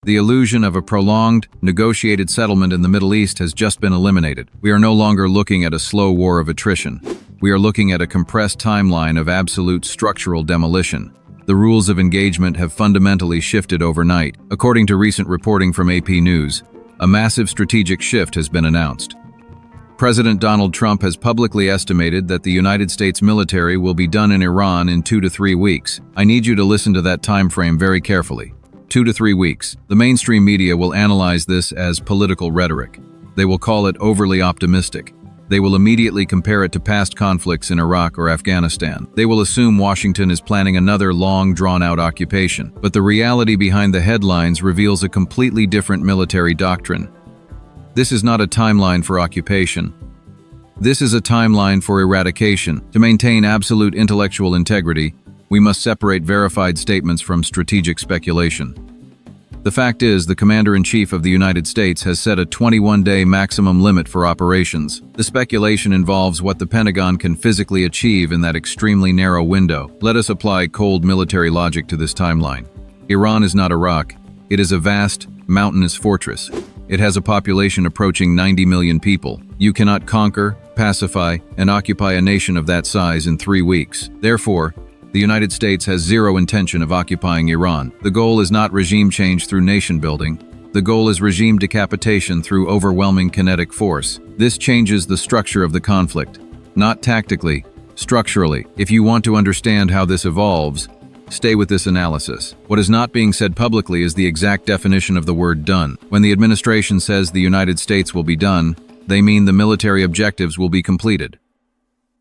The illusion of a prolonged, negotiated settlement in the Middle East has just been eliminated. We are no longer looking at a slow war of attrition. We are looking at a compressed timeline of absolute structural demolition. The rules of engagement have fundamentally shifted overnight. According to recent reporting from AP News, a massive strategic shift has been announced. President Donald Trump has publicly estimated that the United States military will be done in Iran in 2 to 3 weeks. I need you to listen to that time frame very carefully. 2 to 3 weeks. The mainstream media will analyze this as political rhetoric. They will call it overly optimistic. They will immediately compare it to past conflicts in Iraq or Afghanistan. They will assume Washington is planning another long, drawn-out occupation. But the reality behind the headlines reveals a completely different military doctrine. This is not a timeline for occupation. This is a timeline for eradication. To maintain absolute intellectual integrity, we must separate verified statements from strategic speculation. The fact is, the Commander-in-Chief of the United States has set a 21-day maximum limit for operations. The speculation involves what the Pentagon can physically achieve in that extremely narrow window. Let us apply cold military logic to this timeline. Iran is not Iraq. It is a vast, mountainous fortress. It has a population approaching 90 million people. You cannot conquer, pacify, and occupy a nation of that size in 3 weeks. Therefore, the United States has zero intention of occupying Iran. The goal is not regime change through nation building. The goal is regime decapitation through overwhelming kinetic force. This changes the structure of the conflict, not tactically, structurally. If you want to understand how this evolves, stay with this analysis. What is not being said publicly is the exact definition of the word done. When the administration says the United States will be done, they mean the military objectives will be completed.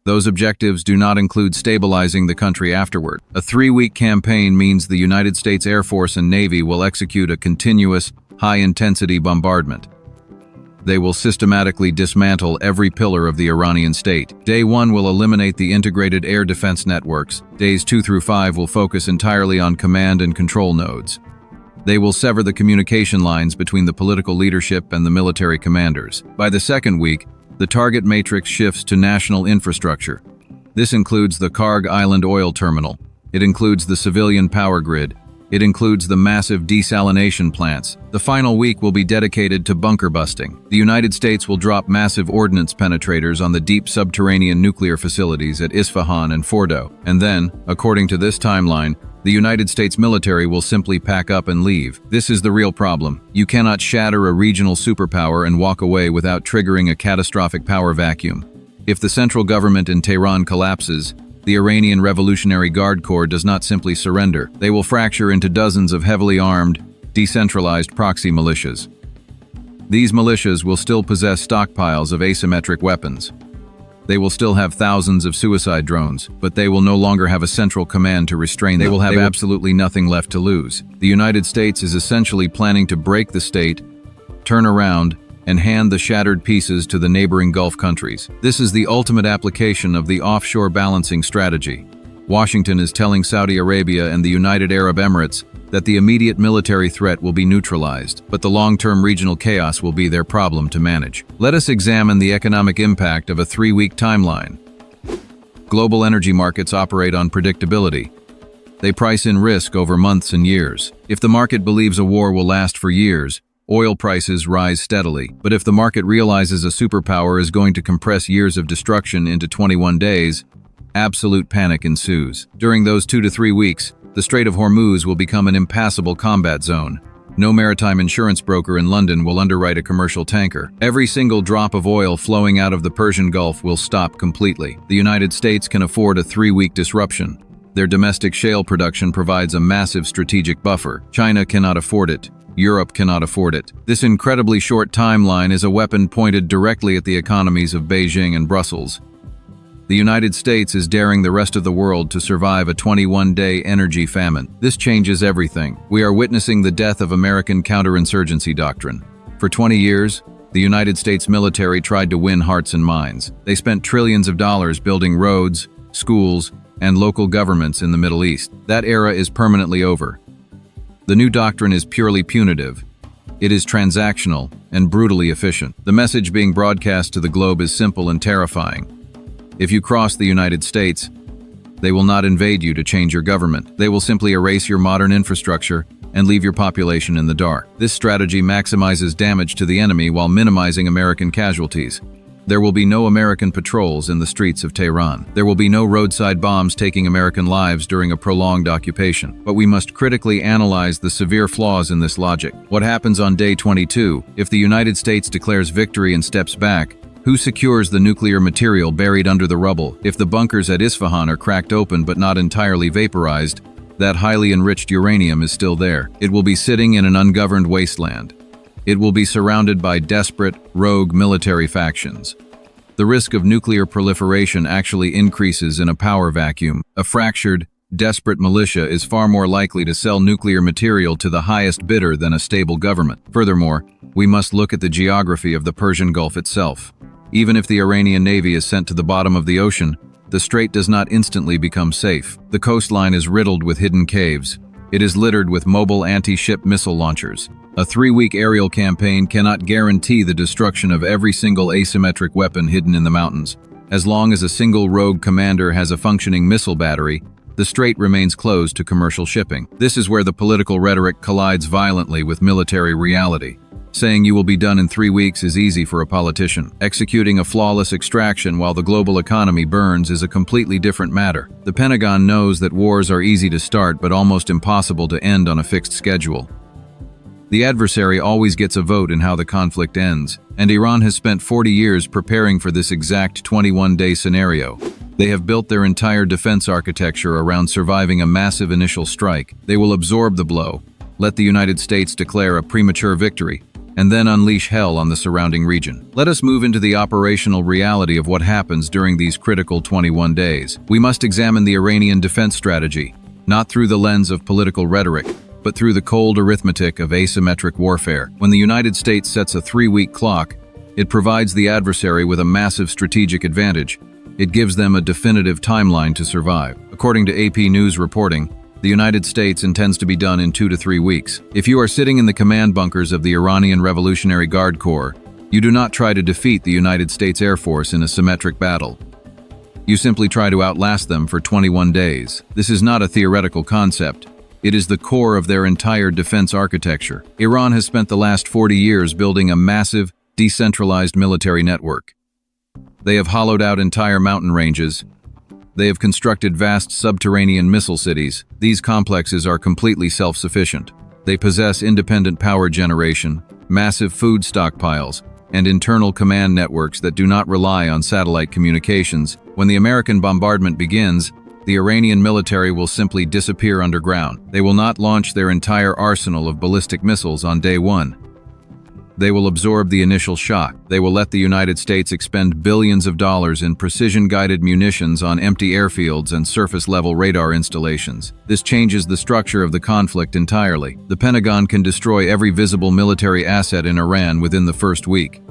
Those objectives do not include stabilizing the country afterward. A 3-week campaign means the United States Air Force and Navy will execute a continuous, high-intensity bombardment. They will systematically dismantle every pillar of the Iranian state. Day 1 will eliminate the integrated air defense networks. Days 2 through 5 will focus entirely on command and control nodes. They will sever the communication lines between the political leadership and the military commanders. By the second week, the target matrix shifts to national infrastructure. This includes the Karg Island oil terminal. It includes the civilian power grid. It includes the massive desalination plants. The final week will be dedicated to bunker busting. The United States will drop massive ordnance penetrators on the deep subterranean nuclear facilities at Isfahan and Fordo. And then, according to this timeline, the United States military will simply pack up and leave. This is the real problem. You cannot shatter a regional superpower and walk away without triggering a catastrophic power vacuum. If the central government in Tehran collapses, the Iranian Revolutionary Guard Corps does not simply surrender. They will fracture into dozens of heavily armed, decentralized proxy militias. These militias will still possess stockpiles of asymmetric weapons. They will still have thousands of suicide drones, but they will no longer have a central command to restrain them. They will have absolutely nothing left to lose. The United States is essentially planning to break the state, turn around, and hand the shattered pieces to the neighboring Gulf countries. This is the ultimate application of the offshore balancing strategy. Washington is telling Saudi Arabia and the United Arab Emirates that the immediate military threat will be neutralized, but the long-term regional chaos will be their problem to manage. Let us examine the economic impact of a 3-week timeline. Global energy markets operate on predictability. They price in risk over months and years. If the market believes a war will last for years, oil prices rise steadily. But if the market realizes a superpower is going to compress years of destruction into 21 days, absolute panic ensues. During those 2 to 3 weeks, the Strait of Hormuz will become an impassable combat zone. No maritime insurance broker in London will underwrite a commercial tanker. Every single drop of oil flowing out of the Persian Gulf will stop completely. The United States can afford a 3-week disruption. Their domestic shale production provides a massive strategic buffer. China cannot afford it. Europe cannot afford it. This incredibly short timeline is a weapon pointed directly at the economies of Beijing and Brussels. The United States is daring the rest of the world to survive a 21-day energy famine. This changes everything. We are witnessing the death of American counterinsurgency doctrine. For 20 years, the United States military tried to win hearts and minds. They spent trillions of dollars building roads, schools, and local governments in the Middle East. That era is permanently over. The new doctrine is purely punitive. It is transactional and brutally efficient. The message being broadcast to the globe is simple and terrifying. If you cross the United States, they will not invade you to change your government. They will simply erase your modern infrastructure and leave your population in the dark. This strategy maximizes damage to the enemy while minimizing American casualties. There will be no American patrols in the streets of Tehran. There will be no roadside bombs taking American lives during a prolonged occupation. But we must critically analyze the severe flaws in this logic. What happens on day 22 if the United States declares victory and steps back? Who secures the nuclear material buried under the rubble? If the bunkers at Isfahan are cracked open but not entirely vaporized, that highly enriched uranium is still there. It will be sitting in an ungoverned wasteland. It will be surrounded by desperate, rogue military factions. The risk of nuclear proliferation actually increases in a power vacuum. A fractured, desperate militia is far more likely to sell nuclear material to the highest bidder than a stable government. Furthermore, we must look at the geography of the Persian Gulf itself. Even if the Iranian Navy is sent to the bottom of the ocean, the strait does not instantly become safe. The coastline is riddled with hidden caves. It is littered with mobile anti-ship missile launchers. A 3-week aerial campaign cannot guarantee the destruction of every single asymmetric weapon hidden in the mountains. As long as a single rogue commander has a functioning missile battery, the strait remains closed to commercial shipping. This is where the political rhetoric collides violently with military reality. Saying you will be done in 3 weeks is easy for a politician. Executing a flawless extraction while the global economy burns is a completely different matter. The Pentagon knows that wars are easy to start but almost impossible to end on a fixed schedule. The adversary always gets a vote in how the conflict ends, and Iran has spent 40 years preparing for this exact 21-day scenario. They have built their entire defense architecture around surviving a massive initial strike. They will absorb the blow, let the United States declare a premature victory, and then unleash hell on the surrounding region. Let us move into the operational reality of what happens during these critical 21 days. We must examine the Iranian defense strategy, not through the lens of political rhetoric, but through the cold arithmetic of asymmetric warfare. When the United States sets a 3-week clock, it provides the adversary with a massive strategic advantage. It gives them a definitive timeline to survive. According to AP News reporting, the United States intends to be done in 2 to 3 weeks. If you are sitting in the command bunkers of the Iranian Revolutionary Guard Corps, you do not try to defeat the United States Air Force in a symmetric battle. You simply try to outlast them for 21 days. This is not a theoretical concept. It is the core of their entire defense architecture. Iran has spent the last 40 years building a massive, decentralized military network. They have hollowed out entire mountain ranges. They have constructed vast subterranean missile cities. These complexes are completely self-sufficient. They possess independent power generation, massive food stockpiles, and internal command networks that do not rely on satellite communications. When the American bombardment begins, the Iranian military will simply disappear underground. They will not launch their entire arsenal of ballistic missiles on day 1. They will absorb the initial shock. They will let the United States expend billions of dollars in precision-guided munitions on empty airfields and surface-level radar installations. This changes the structure of the conflict entirely. The Pentagon can destroy every visible military asset in Iran within the first week.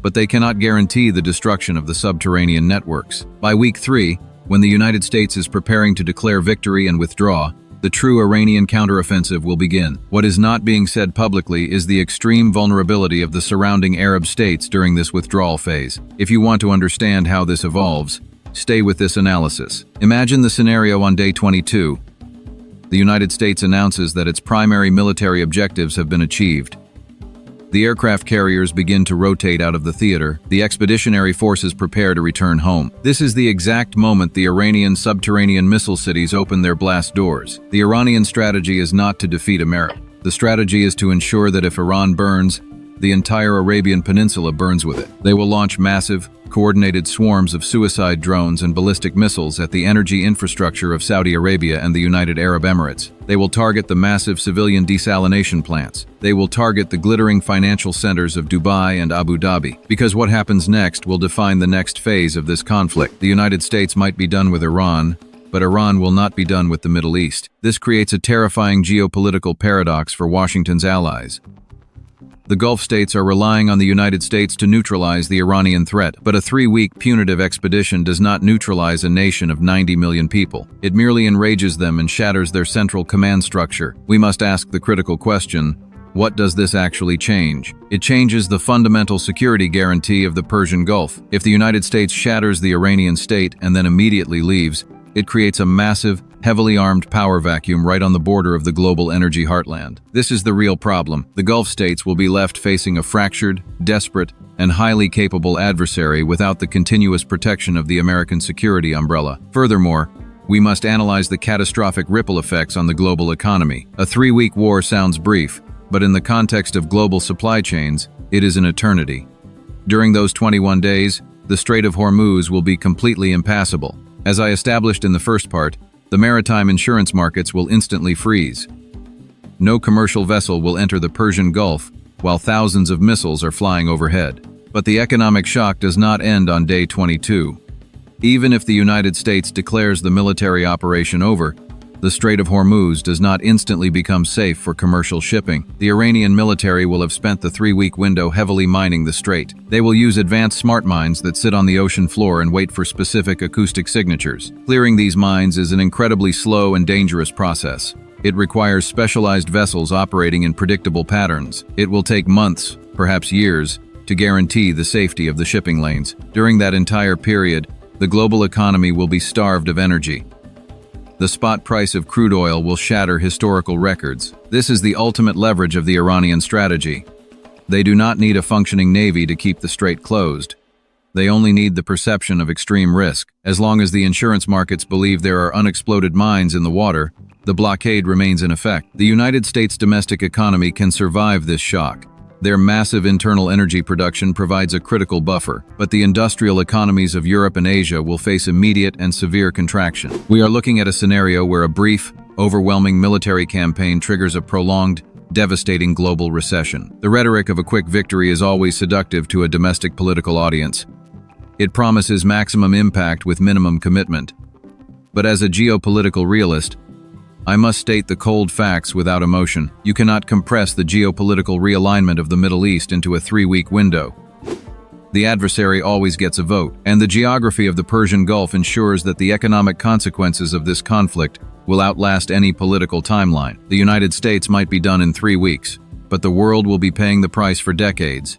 But they cannot guarantee the destruction of the subterranean networks. By week 3, when the United States is preparing to declare victory and withdraw, the true Iranian counteroffensive will begin. What is not being said publicly is the extreme vulnerability of the surrounding Arab states during this withdrawal phase. If you want to understand how this evolves, stay with this analysis. Imagine the scenario on day 22. The United States announces that its primary military objectives have been achieved. The aircraft carriers begin to rotate out of the theater. The expeditionary forces prepare to return home. This is the exact moment the Iranian subterranean missile cities open their blast doors. The Iranian strategy is not to defeat America. The strategy is to ensure that if Iran burns, the entire Arabian Peninsula burns with it. They will launch massive, coordinated swarms of suicide drones and ballistic missiles at the energy infrastructure of Saudi Arabia and the United Arab Emirates. They will target the massive civilian desalination plants. They will target the glittering financial centers of Dubai and Abu Dhabi. Because what happens next will define the next phase of this conflict. The United States might be done with Iran, but Iran will not be done with the Middle East. This creates a terrifying geopolitical paradox for Washington's allies. The Gulf states are relying on the United States to neutralize the Iranian threat, but a 3-week punitive expedition does not neutralize a nation of 90 million people. It merely enrages them and shatters their central command structure. We must ask the critical question, what does this actually change? It changes the fundamental security guarantee of the Persian Gulf. If the United States shatters the Iranian state and then immediately leaves, It creates a massive, heavily armed power vacuum right on the border of the global energy heartland. This is the real problem. The Gulf states will be left facing a fractured, desperate, and highly capable adversary without the continuous protection of the American security umbrella. Furthermore, we must analyze the catastrophic ripple effects on the global economy. A 3-week war sounds brief, but in the context of global supply chains, it is an eternity. During those 21 days, the Strait of Hormuz will be completely impassable. As I established in the first part, the maritime insurance markets will instantly freeze. No commercial vessel will enter the Persian Gulf while thousands of missiles are flying overhead. But the economic shock does not end on day 22. Even if the United States declares the military operation over, the Strait of Hormuz does not instantly become safe for commercial shipping. The Iranian military will have spent the 3-week window heavily mining the strait. They will use advanced smart mines that sit on the ocean floor and wait for specific acoustic signatures. Clearing these mines is an incredibly slow and dangerous process. It requires specialized vessels operating in predictable patterns. It will take months, perhaps years, to guarantee the safety of the shipping lanes. During that entire period, the global economy will be starved of energy. The spot price of crude oil will shatter historical records. This is the ultimate leverage of the Iranian strategy. They do not need a functioning navy to keep the strait closed. They only need the perception of extreme risk. As long as the insurance markets believe there are unexploded mines in the water, the blockade remains in effect. The United States domestic economy can survive this shock. Their massive internal energy production provides a critical buffer, but the industrial economies of Europe and Asia will face immediate and severe contraction. We are looking at a scenario where a brief, overwhelming military campaign triggers a prolonged, devastating global recession. The rhetoric of a quick victory is always seductive to a domestic political audience. It promises maximum impact with minimum commitment. But as a geopolitical realist, I must state the cold facts without emotion. You cannot compress the geopolitical realignment of the Middle East into a 3-week window. The adversary always gets a vote, and the geography of the Persian Gulf ensures that the economic consequences of this conflict will outlast any political timeline. The United States might be done in 3 weeks, but the world will be paying the price for decades.